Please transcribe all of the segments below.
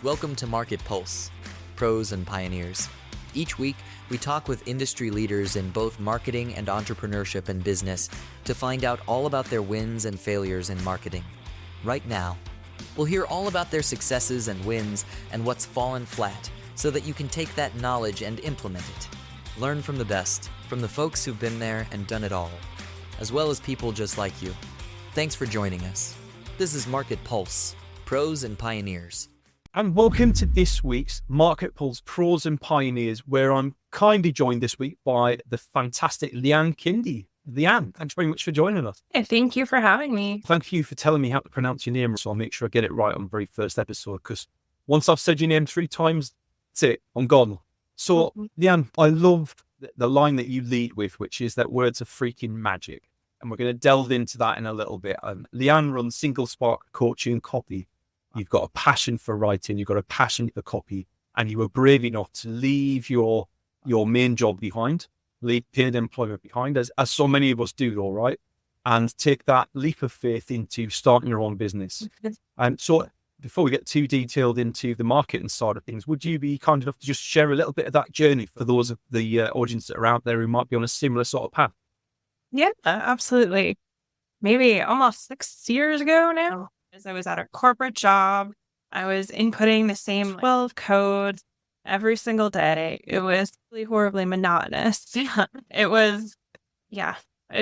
Welcome to MarketPulse, Pros and Pioneers. Each week, we talk with industry leaders in both marketing and entrepreneurship and business to find out all about their wins and failures in marketing. Right now, we'll hear all about their successes and wins and what's fallen flat so that you can take that knowledge and implement it. Learn from the best, from the folks who've been there and done it all, as well as people just like you. Thanks for joining us. This is MarketPulse, Pros and Pioneers. And welcome to this week's MarketPulse Pros and Pioneers, where I'm kindly joined this week by the fantastic Leanne Kinde. Leanne, thanks very much for joining us. Hey, thank you for having me. Thank you for telling me how to pronounce your name, so I'll make sure I get it right on the very first episode, because once I've said your name 3 times, that's it, I'm gone. So, Leanne, I love the line that you lead with, which is that words are freaking magic. And we're going to delve into that in a little bit. Leanne runs Single Spark Coaching and Copy. You've got a passion for writing, you've got a passion for copy, and you were brave enough to leave your main job behind, leave paid employment behind, as so many of us do, all right, and take that leap of faith into starting your own business. And so before we get too detailed into the marketing side of things, would you be kind enough to just share a little bit of that journey for those of the audience that are out there who might be on a similar sort of path? Yeah, absolutely. Maybe almost 6 years ago now, as I was at a corporate job, I was inputting the same 12 codes every single day. It was really horribly monotonous. It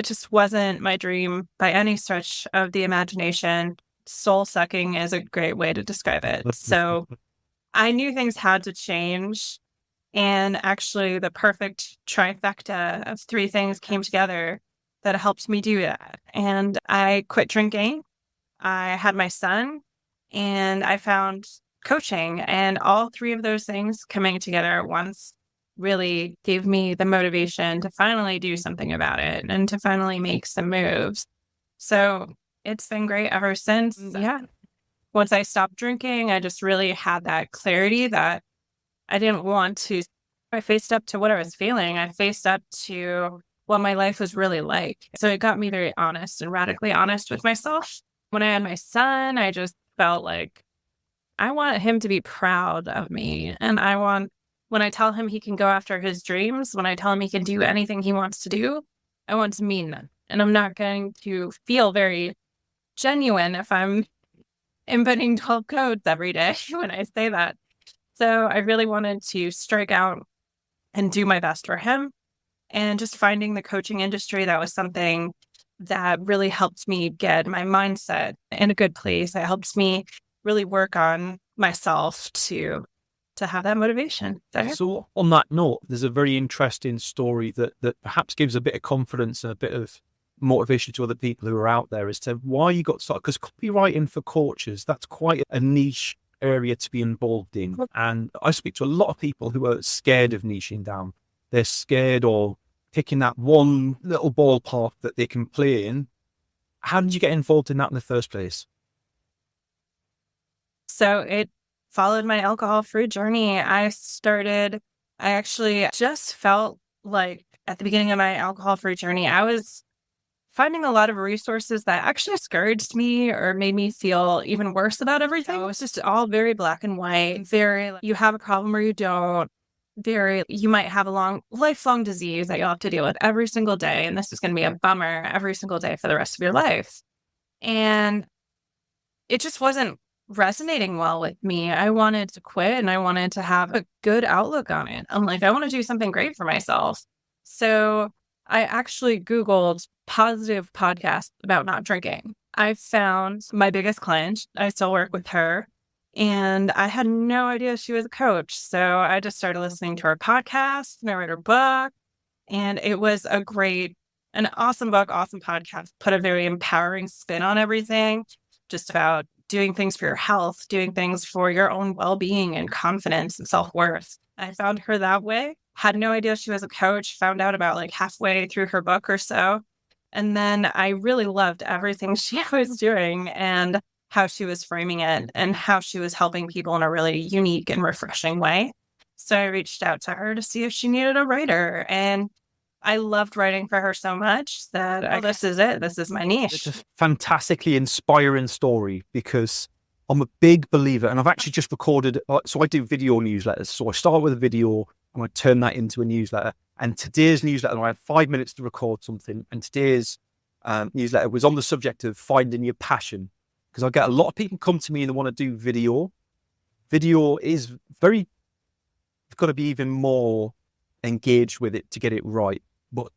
just wasn't my dream by any stretch of the imagination. Soul sucking is a great way to describe it. So I knew things had to change. And actually, the perfect trifecta of 3 things came together that helped me do that. And I quit drinking. I had my son, and I found coaching, and all 3 of those things coming together at once really gave me the motivation to finally do something about it and to finally make some moves. So it's been great ever since. Yeah. Once I stopped drinking, I just really had that clarity that I didn't want to. I faced up to what I was feeling. I faced up to what my life was really like. So it got me very honest and radically honest with myself. When I had my son, I just felt like I want him to be proud of me. And when I tell him he can go after his dreams, when I tell him he can do anything he wants to do, I want to mean that. And I'm not going to feel very genuine if I'm inputting 12 codes every day when I say that. So I really wanted to strike out and do my best for him. And just finding the coaching industry, that was something that really helped me get my mindset in a good place. It helps me really work on myself to have that motivation. So on that note, there's a very interesting story that perhaps gives a bit of confidence and a bit of motivation to other people who are out there as to why you got started. Because copywriting for coaches, that's quite a niche area to be involved in. And I speak to a lot of people who are scared of niching down. They're scared or picking that one little ballpark that they can play in. How did you get involved in that in the first place? So it followed my alcohol-free journey. I actually just felt like at the beginning of my alcohol-free journey, I was finding a lot of resources that actually discouraged me or made me feel even worse about everything. It was just all very black and white, very you have a problem or you don't. You might have a lifelong disease that you'll have to deal with every single day. And this is going to be a bummer every single day for the rest of your life. And it just wasn't resonating well with me. I wanted to quit and I wanted to have a good outlook on it. I'm like, I want to do something great for myself. So I actually Googled positive podcasts about not drinking. I found my biggest client. I still work with her. And I had no idea she was a coach. So I just started listening to her podcast and I read her book. And it was an awesome book, awesome podcast, put a very empowering spin on everything, just about doing things for your health, doing things for your own well-being and confidence and self-worth. I found her that way. Had no idea she was a coach, found out about like halfway through her book or so. And then I really loved everything she was doing and how she was framing it and how she was helping people in a really unique and refreshing way. So I reached out to her to see if she needed a writer. And I loved writing for her so much that this is it. This is my niche. It's a fantastically inspiring story because I'm a big believer, and I've actually just recorded, so I do video newsletters. So I start with a video and I turn that into a newsletter. And today's newsletter, I had 5 minutes to record something. And today's newsletter was on the subject of finding your passion. Because I get a lot of people come to me and they want to do video. Video is you've got to be even more engaged with it to get it right. But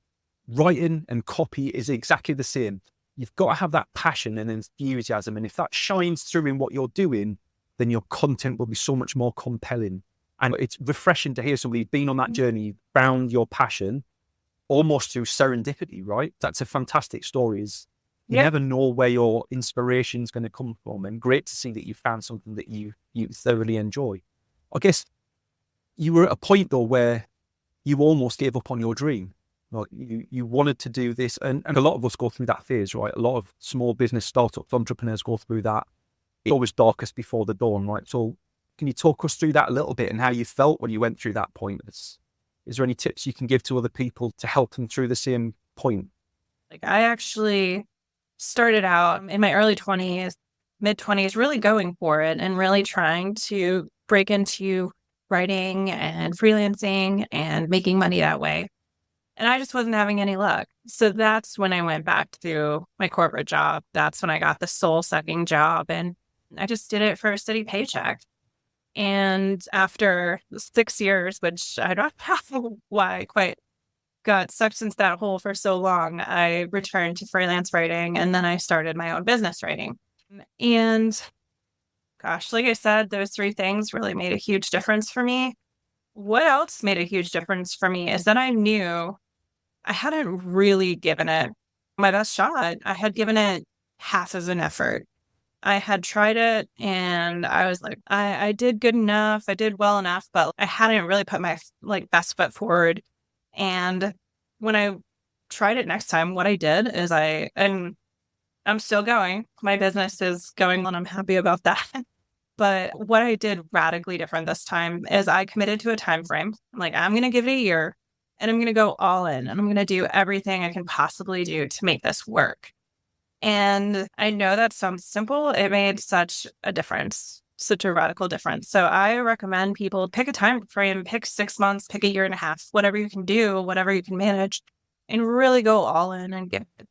writing and copy is exactly the same. You've got to have that passion and enthusiasm. And if that shines through in what you're doing, then your content will be so much more compelling. And it's refreshing to hear somebody who's been on that journey, found your passion almost through serendipity, right? That's a fantastic story. You never know where your inspiration is going to come from. And great to see that you found something that you thoroughly enjoy. I guess you were at a point though where you almost gave up on your dream. Like you wanted to do this, and a lot of us go through that phase, right? A lot of small business startups, entrepreneurs go through that. It's always darkest before the dawn, right? So can you talk us through that a little bit and how you felt when you went through that point? Is there any tips you can give to other people to help them through the same point? Like, I actually started out in my early 20s, mid 20s, really going for it and really trying to break into writing and freelancing and making money that way. And I just wasn't having any luck. So that's when I went back to my corporate job. That's when I got the soul-sucking job. And I just did it for a steady paycheck. And after 6 years, which I don't know why I quite got sucked into that hole for so long, I returned to freelance writing, and then I started my own business writing. And gosh, like I said, those three things really made a huge difference for me. What else made a huge difference for me is that I knew I hadn't really given it my best shot. I had given it half as an effort. I had tried it and I was like, I did good enough. I did well enough, but I hadn't really put my best foot forward. And when I tried it next time, what I did is and I'm still going. My business is going and I'm happy about that. But what I did radically different this time is I committed to a time frame. I'm like, I'm going to give it a year. And I'm going to go all in, and I'm going to do everything I can possibly do to make this work. And I know that sounds simple. It made such a difference, such a radical difference. So I recommend people pick a time frame, pick 6 months, pick a year and a half, whatever you can do, whatever you can manage, and really go all in and give it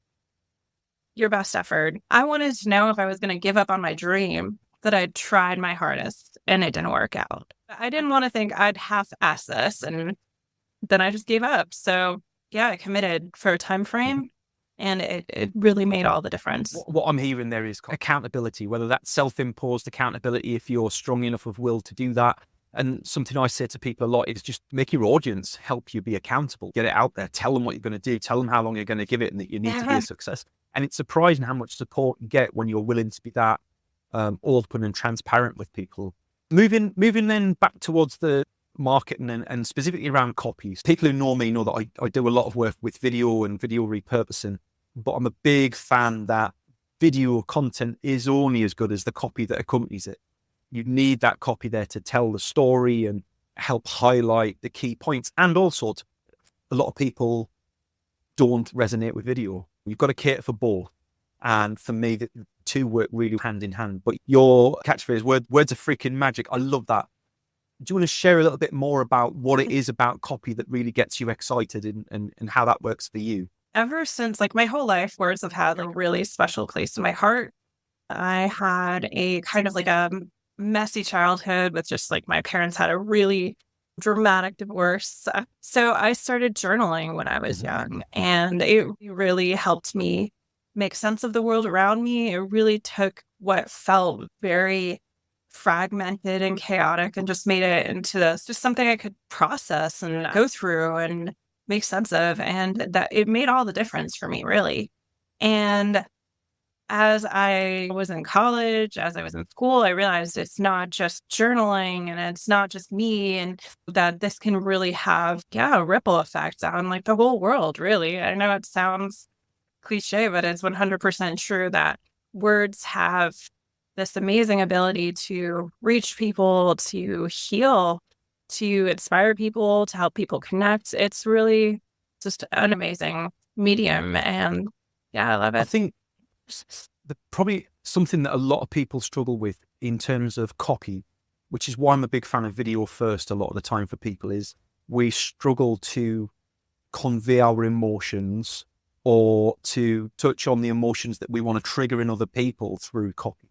your best effort. I wanted to know if I was going to give up on my dream, that I'd tried my hardest and it didn't work out. I didn't want to think I'd half-ass this, and then I just gave up. So yeah, I committed for a time frame, and it really made all the difference. What I'm hearing there is accountability, whether that's self-imposed accountability, if you're strong enough of will to do that. And something I say to people a lot is just make your audience help you be accountable. Get it out there. Tell them what you're going to do. Tell them how long you're going to give it and that you need to be a success. And it's surprising how much support you get when you're willing to be that open and transparent with people. Moving then back towards the marketing and specifically around copies. People who know me know that I do a lot of work with video and video repurposing, but I'm a big fan that video content is only as good as the copy that accompanies it. You need that copy there to tell the story and help highlight the key points. And also, a lot of people don't resonate with video. You've got to cater for both. And for me, the two work really hand in hand. But your catchphrase, words are freaking magic. I love that. Do you want to share a little bit more about what it is about copy that really gets you excited and how that works for you? Ever since, my whole life, words have had a really special place in my heart. I had a kind of a messy childhood with just my parents had a really dramatic divorce. So I started journaling when I was young, and it really helped me make sense of the world around me. It really took what felt very fragmented and chaotic and just made it into just something I could process and go through and make sense of. And that it made all the difference for me, really. And as I was in college, as I was in school, I realized it's not just journaling and it's not just me, and that this can really have, ripple effects on the whole world, really. I know it sounds cliche, but it's 100% true that words have this amazing ability to reach people, to heal, to inspire people, to help people connect. It's really just an amazing medium. And I love it. I think probably something that a lot of people struggle with in terms of copy, which is why I'm a big fan of video first a lot of the time for people, is we struggle to convey our emotions or to touch on the emotions that we want to trigger in other people through copy.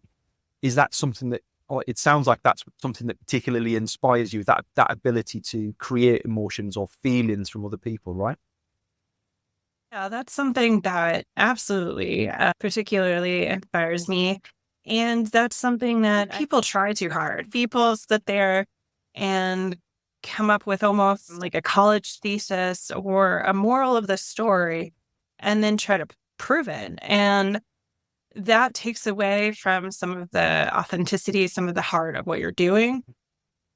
Is that something that, or it sounds like that's something that particularly inspires you, that ability to create emotions or feelings from other people, right? Yeah, that's something that absolutely particularly inspires me. And that's something that people try too hard. People sit there and come up with almost like a college thesis or a moral of the story and then try to prove it. And that takes away from some of the authenticity, some of the heart of what you're doing.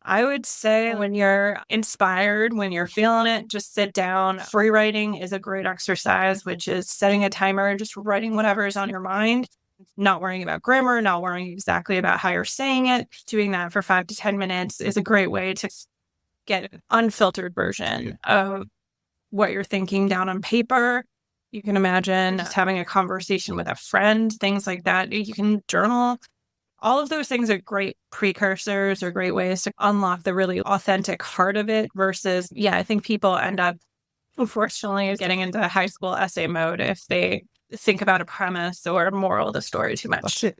I would say when you're inspired, when you're feeling it, just sit down. Free writing is a great exercise, which is setting a timer and just writing whatever is on your mind, not worrying about grammar, not worrying exactly about how you're saying it. Doing that for 5 to 10 minutes is a great way to get an unfiltered version of what you're thinking down on paper. You can imagine just having a conversation with a friend, things like that. You can journal. All of those things are great precursors or great ways to unlock the really authentic heart of it versus, I think people end up, unfortunately, getting into high school essay mode if they think about a premise or a moral of the story too much. That's it.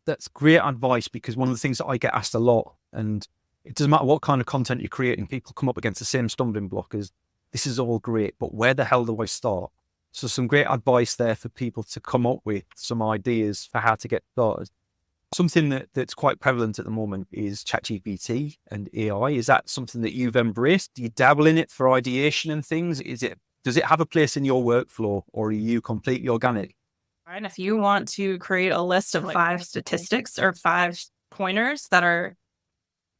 That's great advice, because one of the things that I get asked a lot, and it doesn't matter what kind of content you're creating, people come up against the same stumbling block as, this is all great, but where the hell do I start? So some great advice there for people to come up with some ideas for how to get started. Something that's quite prevalent at the moment is ChatGPT and AI. Is that something that you've embraced? Do you dabble in it for ideation and things? Does it have a place in your workflow, or are you completely organic? And if you want to create a list of 5 statistics or 5 pointers that are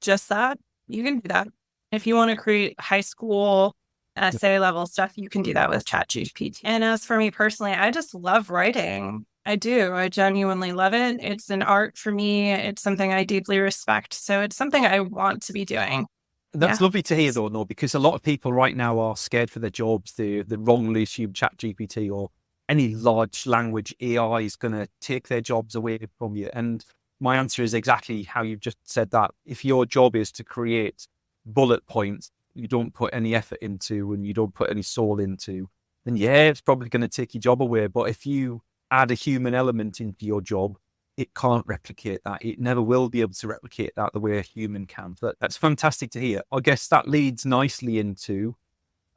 just that, you can do that. If you want to create high school essay level stuff, you can do that with ChatGPT. And as for me personally, I just love writing. I do. I genuinely love it. It's an art for me. It's something I deeply respect. So it's something I want to be doing. That's lovely to hear, though, no, because a lot of people right now are scared for their jobs. They wrongly assume ChatGPT or any large language AI is going to take their jobs away from you. And my answer is exactly how you've just said that. If your job is to create bullet points you don't put any effort into and you don't put any soul into, then it's probably going to take your job away. But if you add a human element into your job, it can't replicate that. It never will be able to replicate that the way a human can. So that's fantastic to hear. I guess that leads nicely into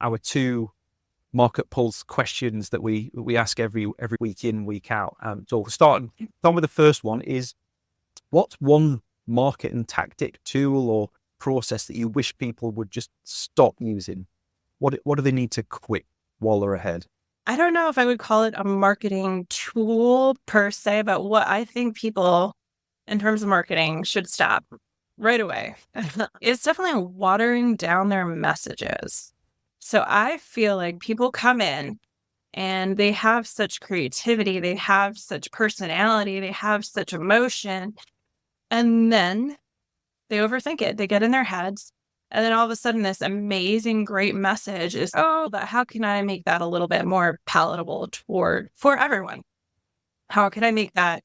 our 2 MarketPulse questions that we ask every week in, week out. So starting with the first one is, what's one market and tactic, tool or process that you wish people would just stop using? What do they need to quit while they're ahead? I don't know if I would call it a marketing tool per se, but what I think people in terms of marketing should stop right away is definitely watering down their messages. So I feel like people come in and they have such creativity, they have such personality, they have such emotion, and then they overthink it. They get in their heads. And then all of a sudden, this amazing, great message is, but how can I make that a little bit more palatable for everyone? How can I make that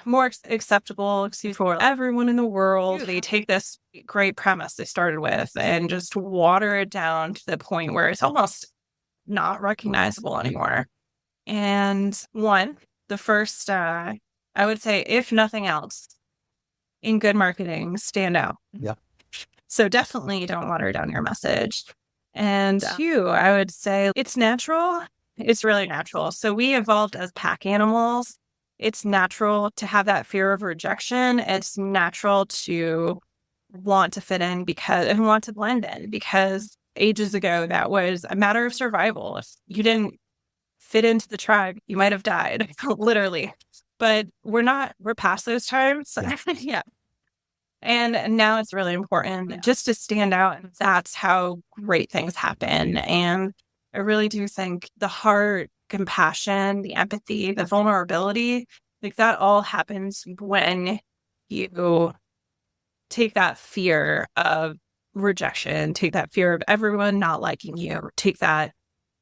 more acceptable for everyone in the world? They take this great premise they started with and just water it down to the point where it's almost not recognizable anymore. And the first, I would say, if nothing else, in good marketing, stand out. Yeah. So definitely don't water down your message. And 2, I would say it's natural. It's really natural. So we evolved as pack animals. It's natural to have that fear of rejection. It's natural to want to fit in and want to blend in, because ages ago, that was a matter of survival. If you didn't fit into the tribe, you might have died, literally. But we're past those times. Yeah. And now it's really important just to stand out. And that's how great things happen. And I really do think the heart, compassion, the empathy, the vulnerability, like that all happens when you take that fear of rejection, take that fear of everyone not liking you, take that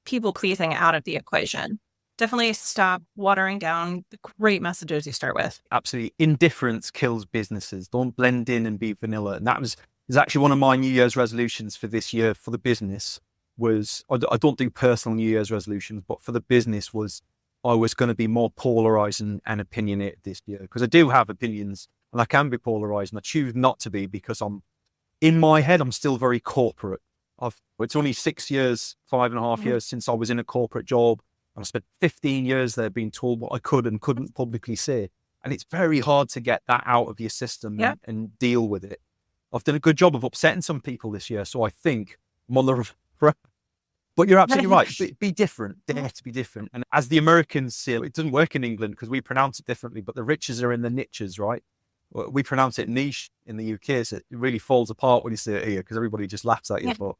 people pleasing out of the equation. definitely stop watering down the great messages you start with. Absolutely. Indifference kills businesses. Don't blend in and be vanilla. And is actually one of my New Year's resolutions for this year for the business was, I don't do personal New Year's resolutions, but for the business was, I was going to be more polarized and opinionated this year, because I do have opinions and I can be polarized, and I choose not to be because in my head, I'm still very corporate. It's only 6 years, 5.5 years since I was in a corporate job. And I spent 15 years there being told what I could and couldn't publicly say. And it's very hard to get that out of your system and deal with it. I've done a good job of upsetting some people this year. So I think I'm on the but you're absolutely right. Be different. Dare to be different. And as the Americans say, it doesn't work in England because we pronounce it differently, but the riches are in the niches, right? We pronounce it niche in the UK, so it really falls apart when you say it here because everybody just laughs at you. But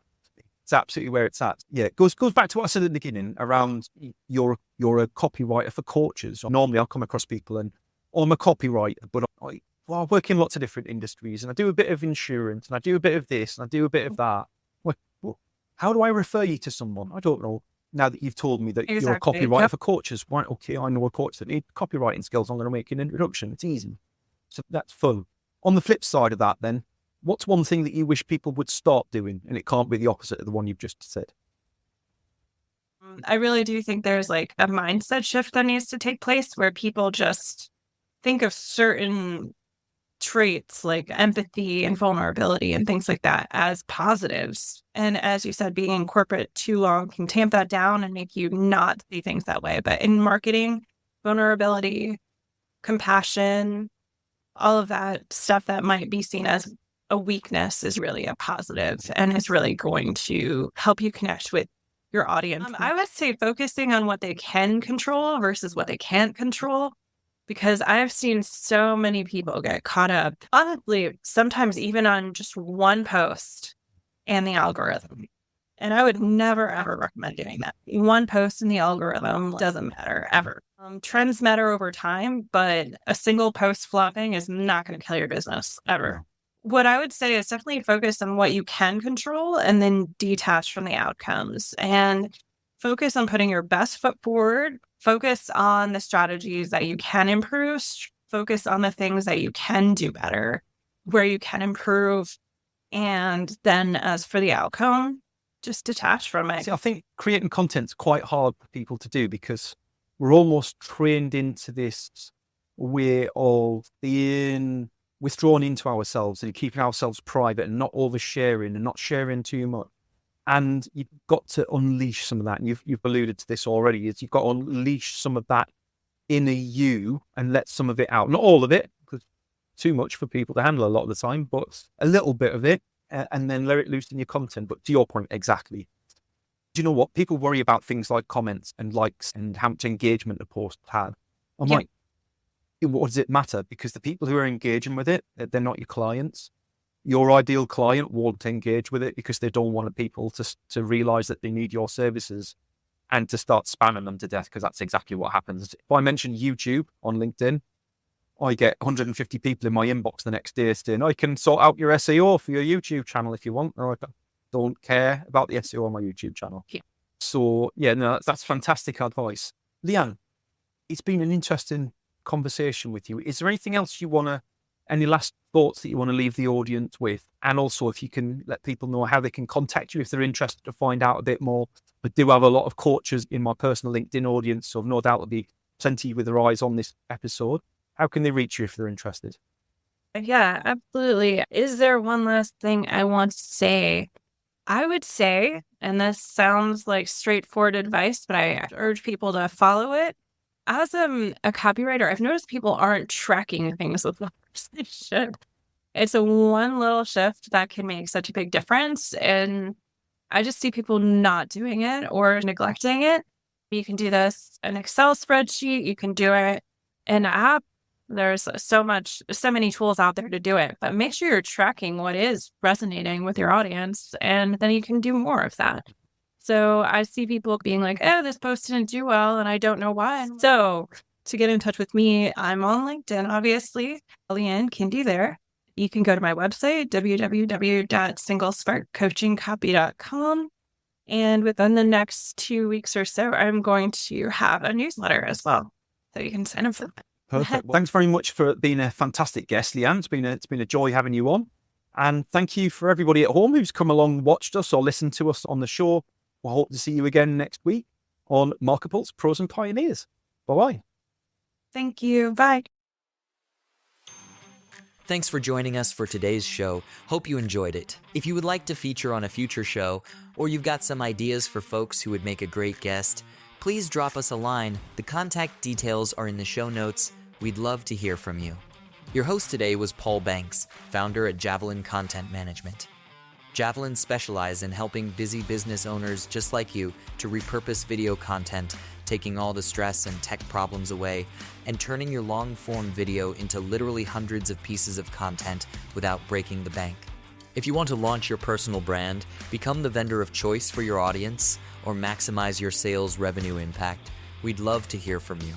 it's absolutely where it's at. Yeah, it goes back to what I said at the beginning around you're a copywriter for coaches. Normally I'll come across people and I'm a copywriter, but I work in lots of different industries and I do a bit of insurance and I do a bit of this and I do a bit of that. Well, how do I refer you to someone? I don't know. Now that you've told me that you're a copywriter for coaches, right? Okay, I know a coach that needs copywriting skills. I'm going to make an introduction. It's easy. So that's fun. On the flip side of that then, what's one thing that you wish people would start doing? And it can't be the opposite of the one you've just said. I really do think there's like a mindset shift that needs to take place where people just think of certain traits like empathy and vulnerability and things like that as positives. And as you said, being in corporate too long can tamp that down and make you not see things that way. But in marketing, vulnerability, compassion, all of that stuff that might be seen as a weakness is really a positive and is really going to help you connect with your audience. I would say focusing on what they can control versus what they can't control, because I've seen so many people get caught up, honestly, sometimes even on just one post and the algorithm. And I would never, ever recommend doing that. One post in the algorithm doesn't matter, ever. Trends matter over time, but a single post flopping is not going to kill your business, ever. What I would say is definitely focus on what you can control and then detach from the outcomes and focus on putting your best foot forward. Focus on the strategies that you can improve. Focus on the things that you can do better, where you can improve. And then as for the outcome, just detach from it. See, I think creating content's quite hard for people to do because we're almost trained into this way of being withdrawn into ourselves and keeping ourselves private and not oversharing and not sharing too much. And you've got to unleash some of that. And you've alluded to this already, is you've got to unleash some of that inner you and let some of it out. Not all of it, because too much for people to handle a lot of the time, but a little bit of it, and then let it loose in your content. But to your point, exactly. Do you know what? People worry about things like comments and likes and how much engagement a post had. I'm like, what does it matter? Because the people who are engaging with it, they're not your clients. Your ideal client won't engage with it because they don't want people to realize that they need your services and to start spamming them to death, because that's exactly what happens. If I mention YouTube on LinkedIn, I get 150 people in my inbox the next day saying, I can sort out your SEO for your YouTube channel if you want, or I don't care about the SEO on my YouTube channel. Yeah. So yeah, no, that's fantastic advice. Leanne, it's been an interesting conversation with you. Is there anything else any last thoughts that you want to leave the audience with? And also if you can let people know how they can contact you if they're interested to find out a bit more. I do have a lot of coaches in my personal LinkedIn audience, so I've no doubt there'll be plenty with their eyes on this episode. How can they reach you if they're interested? Yeah, absolutely. Is there one last thing I want to say? I would say, and this sounds like straightforward advice, but I urge people to follow it. As a copywriter, I've noticed people aren't tracking things with they should. It's a one little shift that can make such a big difference. And I just see people not doing it or neglecting it. You can do this in an Excel spreadsheet. You can do it in an app. There's so many tools out there to do it, but make sure you're tracking what is resonating with your audience, and then you can do more of that. So I see people being like, oh, this post didn't do well, and I don't know why. So to get in touch with me, I'm on LinkedIn, obviously, Leanne Kinde there. You can go to my website, www.singlesparkcoachingcopy.com. And within the next 2 weeks or so, I'm going to have a newsletter as well. So you can sign up for that. Perfect. Well, thanks very much for being a fantastic guest, Leanne. It's been a joy having you on. And thank you for everybody at home who's come along, watched us, or listened to us on the show. We'll hope to see you again next week on MarketPulse Pros and Pioneers. Bye-bye. Thank you. Bye. Thanks for joining us for today's show. Hope you enjoyed it. If you would like to feature on a future show, or you've got some ideas for folks who would make a great guest, please drop us a line. The contact details are in the show notes. We'd love to hear from you. Your host today was Paul Banks, founder at Javelin Content Management. Javelin specializes in helping busy business owners just like you to repurpose video content, taking all the stress and tech problems away, and turning your long-form video into literally hundreds of pieces of content without breaking the bank. If you want to launch your personal brand, become the vendor of choice for your audience, or maximize your sales revenue impact, we'd love to hear from you.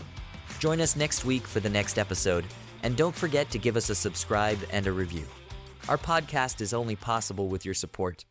Join us next week for the next episode, and don't forget to give us a subscribe and a review. Our podcast is only possible with your support.